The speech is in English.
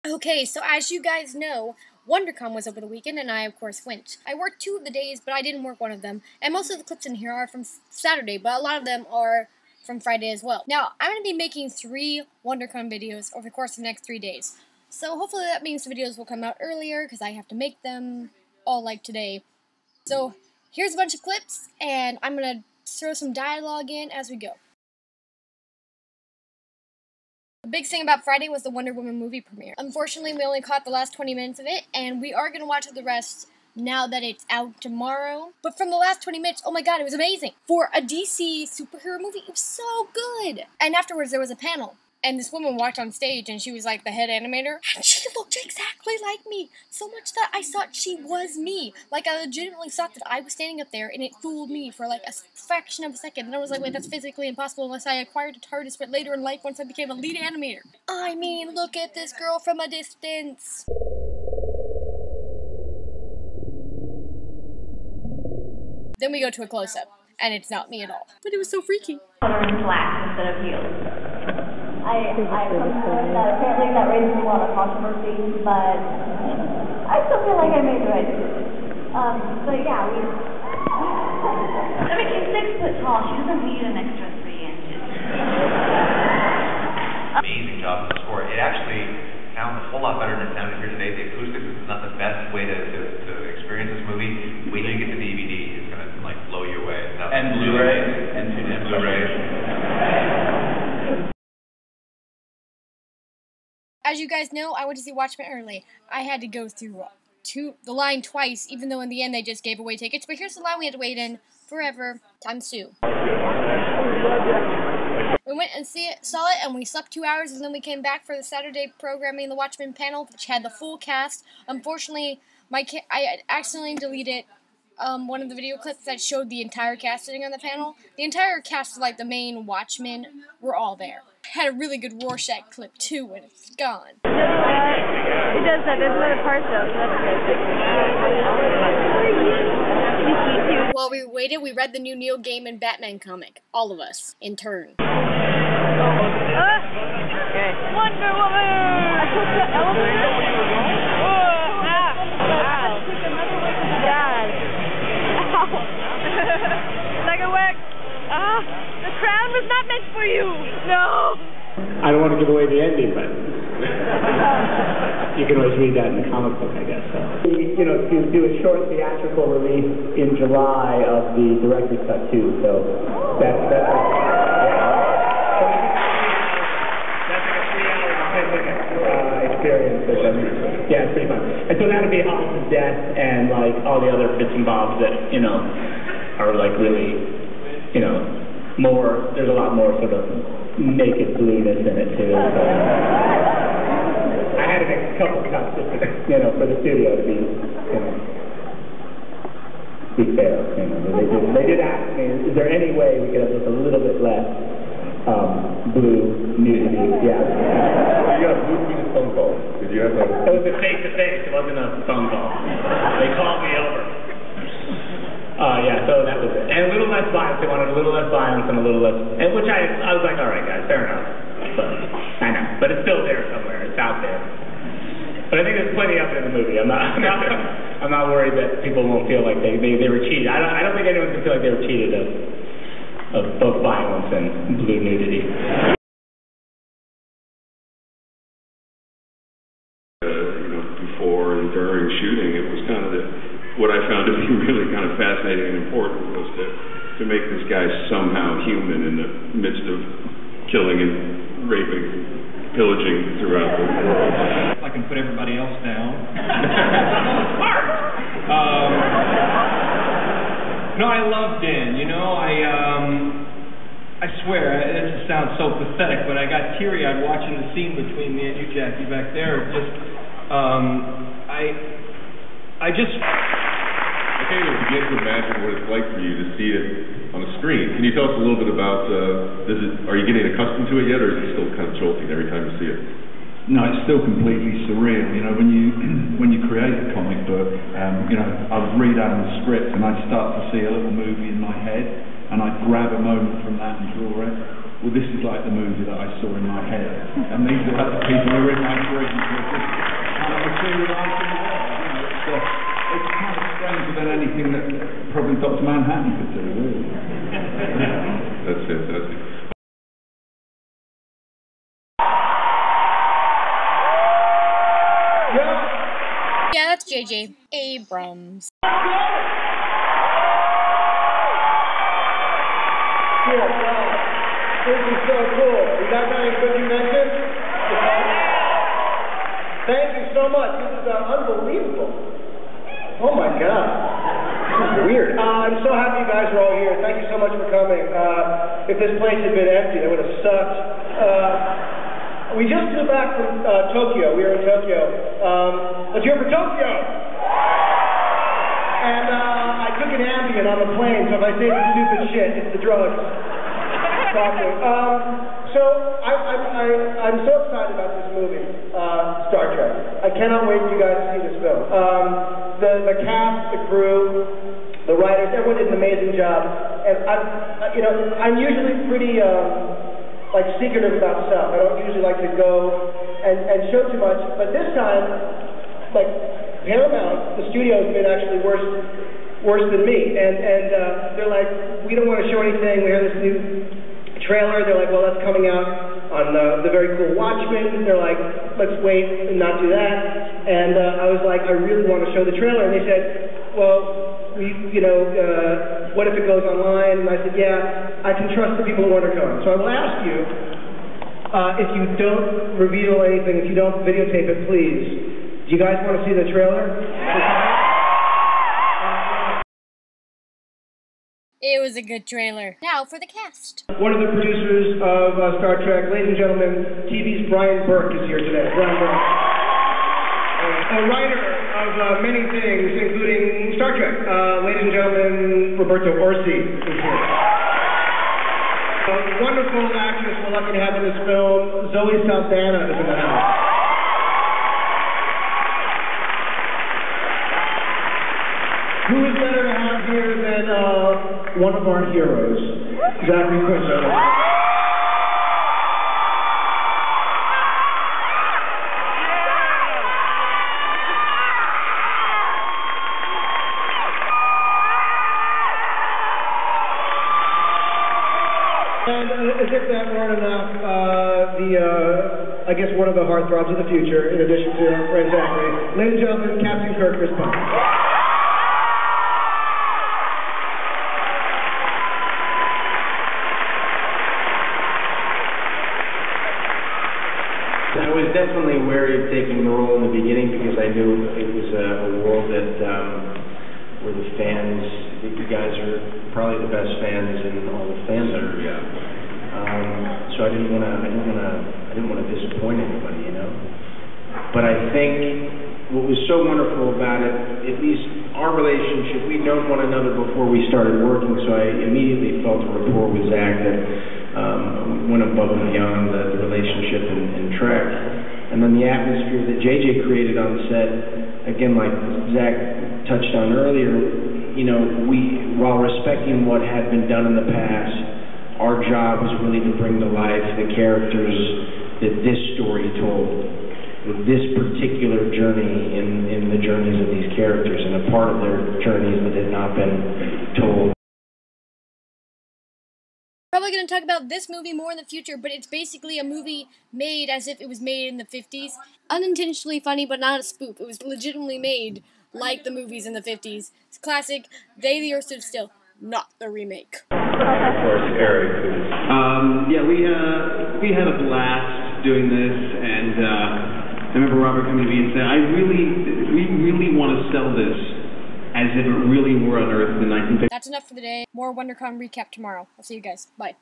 Okay, so as you guys know, WonderCon was over the weekend, and I, of course, went. I worked 2 of the days, but I didn't work one of them. And most of the clips in here are from Saturday, but a lot of them are from Friday as well. Now, I'm going to be making 3 WonderCon videos over the course of the next 3 days. So hopefully that means the videos will come out earlier, because I have to make them all like today. So here's a bunch of clips, and I'm going to throw some dialogue in as we go. The big thing about Friday was the Wonder Woman movie premiere. Unfortunately, we only caught the last 20 minutes of it, and we are going to watch the rest now that it's out tomorrow. But from the last 20 minutes, oh my god, it was amazing. For a DC superhero movie, it was so good. And afterwards, there was a panel. And this woman walked on stage, and she was like the head animator. And she looked exactly like me. So much that I thought she was me. Like, I legitimately thought that I was standing up there, and it fooled me for like a fraction of a second. And I was like, wait, that's physically impossible unless I acquired a TARDIS, but later in life once I became a lead animator. I mean, look at this girl from a distance. Then we go to a close-up, and it's not me at all. But it was so freaky. Flats instead of heels. I that apparently that raises a lot of controversy, but I still feel like I made the right decision. But yeah, I mean, she's 6 foot tall. She doesn't need an extra 3 inches. Amazing job of the score. It actually sounds a whole lot better than it sounded here today. The acoustics is not the best way to experience this movie. Wait till you get the DVD. It's going to like blow you away. And Blu-ray. And Blu-ray. As you guys know, I went to see Watchmen early. I had to go through the line twice, even though in the end they just gave away tickets. But here's the line we had to wait in forever, times 2. We went and saw it, and we slept 2 hours, and then we came back for the Saturday programming, the Watchmen panel, which had the full cast. Unfortunately, I accidentally deleted one of the video clips that showed the entire cast sitting on the panel. The entire cast of like the main Watchmen were all there. Had a really good Rorschach clip too, and it's gone. He does that. There's another part though, so that's good. While we waited, we read the new Neil Gaiman Batman comic. All of us, in turn. Okay. Wonder Woman! I took the elevator. The crown was not meant for you! No! I don't want to give away the ending, but you can always read that in the comic book, I guess. So. You know, to do a short theatrical release in July of the director's cut, too, so that's like a 3-hour, 10-minute experience. Yeah, it's pretty fun. And so that'll be Hollis's death and, like, all the other bits and bobs that, you know, are, like, really, you know, more, there's a lot more sort of naked blueness in it too. So I had to make a couple cuts just to, you know, for the studio to be, you know, be fair. You know, they did ask me, is there any way we could have just a little bit less blue nudity? Yeah. You got a blue penis phone call. Did you have a? It was a face-to-face. It wasn't a phone call. They called me over. Yeah, so that was it. And a little less violence. They wanted a little less violence and a little less, and which I was like, all right, guys, fair enough. But I know, but it's still there somewhere. It's out there. But I think there's plenty of it in the movie. I'm not worried that people won't feel like they were cheated. I don't think anyone can feel like they were cheated of both violence and blue nudity. You know, before and during shooting, it was kind of what I found to be really kind of fascinating and important was to make this guy somehow human in the midst of killing and raping, pillaging throughout the world. I can put everybody else down. Smart! No, I love Dan. You know, I swear, it sounds so pathetic, but I got teary-eyed watching the scene between me and you, Jackie, back there. It just, I just... I can't even begin to imagine what it's like for you to see it on a screen. Can you tell us a little bit about, are you getting accustomed to it yet, or is it still kind of jolting every time you see it? No, it's still completely surreal. You know, when you create a comic book, you know, I'd read out the script and I'd start to see a little movie in my head, and I'd grab a moment from that and draw it. well, this is like the movie that I saw in my head, and these are like the people who are in my dreams. Kind of materialising the world, you know, it's kind of stranger than anything that probably Dr. Manhattan could do, really. That's fantastic. Yeah, that's J.J. Abrams. Cool, wow. This is so cool. You guys having a good convention? Thank you so much. This is unbelievable. Oh my God. This is weird. I'm so happy you guys are all here. Thank you so much for coming. If this place had been empty, it would have sucked. We just flew back from Tokyo. We were in Tokyo. Let's hear it for Tokyo! And I took an Ambien on the plane, so if I say some stupid shit, it's the drugs. So I'm so excited about this movie, Star Trek. I cannot wait for you guys to see this film. The cast, the crew, the writers, everyone did an amazing job. And I'm usually pretty secretive about stuff. I don't usually like to go and show too much, but this time, Paramount, the studio has been actually worse than me, and they're like, we don't want to show anything. We have this new trailer. They're like, well, that's coming out on the very cool Watchmen. They're like, let's wait and not do that. And I was like, I really want to show the trailer, and they said, well, what if it goes online? And I said, yeah, I can trust the people at WonderCon. So I will ask you, if you don't reveal anything, if you don't videotape it, please. Do you guys want to see the trailer? It was a good trailer. Now for the cast. One of the producers of Star Trek, ladies and gentlemen, TV's Brian Burke is here today. Brian Burke. A writer of many things, including Star Trek. Ladies and gentlemen, Roberto Orsi is here. A wonderful actress we're lucky to have in this film, Zoe Saldana, is in the house. Who is better to have here than one of our heroes, Zachary Quinto. And as if that weren't enough, I guess one of the heartthrobs of the future, in addition to Ray Zachary, ladies and gentlemen, Captain Kirk Respond. I was definitely wary of taking the role in the beginning because I knew it was a world that where the fans, you guys are probably the best fans in all the fandom. So I didn't want to disappoint anybody, you know. But I think what was so wonderful about it, at least our relationship, we'd known one another before we started working, so I immediately felt a rapport with Zach that went above and beyond the relationship in Trek. And then the atmosphere that JJ created on set, again, like Zach touched on earlier, you know, while respecting what had been done in the past, our job was really to bring to life the characters that this story told, this particular journey in the journeys of these characters and a part of their journeys that had not been told. Probably going to talk about this movie more in the future, but it's basically a movie made as if it was made in the 50s. Unintentionally funny, but not a spoof. It was legitimately made like the movies in the 50s. It's classic, They the Earth Stood Still, not the remake. Of course, Eric. Yeah, we had a blast doing this, and I remember Robert coming to me and saying, we really want to sell this as if it really were on Earth in the 1950s. That's enough for the day. More WonderCon recap tomorrow. I'll see you guys. Bye.